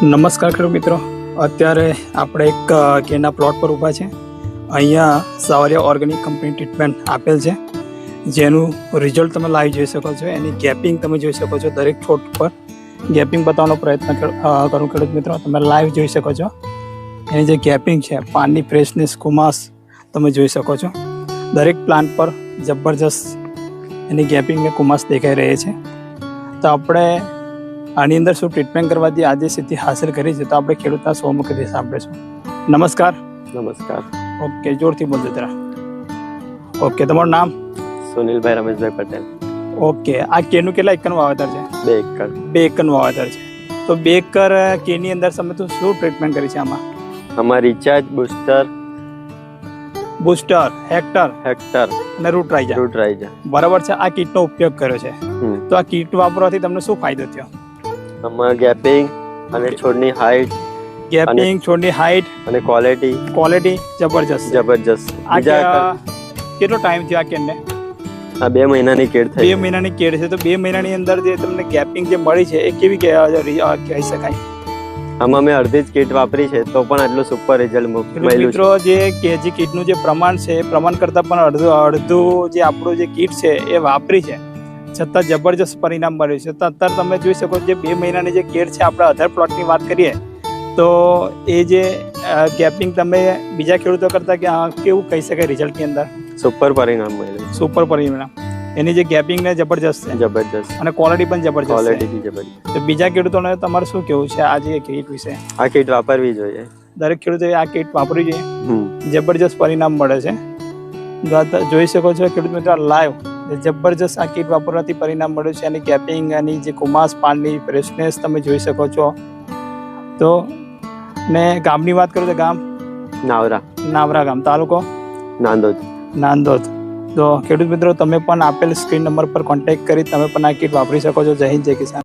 નમસ્કાર ખેડૂત મિત્રો, અત્યારે આપણે એક કેળના પ્લોટ પર ઊભા છે. અહીંયા સવારિયા ઓર્ગેનિક કંપની ટ્રીટમેન્ટ આપેલ છે, જેનું રિઝલ્ટ તમે લાઈવ જોઈ શકો છો. એની ગેપિંગ તમે જોઈ શકો છો. દરેક છોડ પર ગેપિંગ બતાવવાનો પ્રયત્ન કરું ખેડૂત મિત્રો. તમે લાઈવ જોઈ શકો છો. એની જે ગેપિંગ છે, પાનની ફ્રેશનેસ, કુમાસ તમે જોઈ શકો છો. દરેક પ્લાન્ટ પર જબરજસ્ત એની ગેપિંગ ને કુમાસ દેખાઈ રહી છે. તો આપણે આની અંદર શું ટ્રીટમેન્ટ કરવાથી આજે સિદ્ધિ હાંસલ કરી છે, તો આપણે ખેડૂતના સ્વમુખથી સાંભળીશું. નમસ્કાર. નમસ્કાર. ઓકે, જોરથી બોલજો જરા. ઓકે, તમારું નામ? સુનિલભાઈ રમેશભાઈ પટેલ. ઓકે, આ કેળનું કેટલા એકરનું વાવેતર છે? 2 એકર. 2 એકરનું વાવેતર છે. તો 2 એકર કેળની અંદર તમે તો શું ટ્રીટમેન્ટ કરી છે આમાં? આમાં રિચાર્જ, બુસ્ટર, હેક્ટર અને રૂટ રાઇઝર. બરાબર છે. આ કીટનો ઉપયોગ કર્યો છે. તો આ કીટ વાપરવાથી તમને શું ફાયદો થયો? આમાં ગેપિંગ અને છોડની હાઈટ, છોડની હાઈટ અને ક્વોલિટી જબરજસ્ત. આ કેટલો ટાઈમ થયો આ કેળને? આ 2 મહિનાની કેળ થઈ. 2 મહિનાની કેળ છે. તો 2 મહિનાની અંદર જે તમને ગેપિંગ જે મળી છે એ કેવી કહી શકાય? આમાં મેં અડધી જ કીટ વાપરી છે, તો પણ આટલું સુપર રિઝલ્ટ મળ્યું. મિત્રો, જે કેજી કીટનું જે પ્રમાણ છે, એ પ્રમાણ કરતાં પણ અડધું જે આપણું જે કીટ છે એ વાપરી છે, છતાં જબરજસ્ત પરિણામ મળ્યું છે. તો અત્યારે તમે જોઈ શકો છો, જે 2 મહિનાની જે કેળ છે, આપણે અધર પ્લોટની વાત કરીએ તો એ જે ગેપિંગ તમે બીજા ખેડૂતો કરતાં કેવું કહી શકાય રિઝલ્ટની અંદર? સુપર પરિણામ મળ્યું. સુપર પરિણામ. એની જે ગેપિંગ ને જબરજસ્ત છે, અને ક્વોલિટી પણ જબરજસ્ત છે. તો બીજા ખેડૂતોને તમારે શું કેવું છે આ જે કીટ વિશે? આ કીટ વાપરવી જોઈએ. દરેક ખેડૂતોએ આ કીટ વાપરવી જોઈએ. જબરજસ્ત પરિણામ મળે છે. જોઈ શકો છો ખેડૂત મિત્રો, લાઈવ જબરજસ્ત આ કીટ વાપરવાથી પરિણામ મળ્યું છે. એની ગેપિંગ, એની જે કુમાસ, પાનની ફ્રેશનેસ તમે જોઈ શકો છો. તો ને ગામની વાત કરું તો ગામ નાવરા ગામ, તાલુકો નાંદોદ. તો ખેડૂત મિત્રો, તમે પણ આપેલ સ્ક્રીન નંબર પર કોન્ટેક્ટ કરી તમે પણ આ કીટ વાપરી શકો છો. જય હિન્દ, જય કિસાન.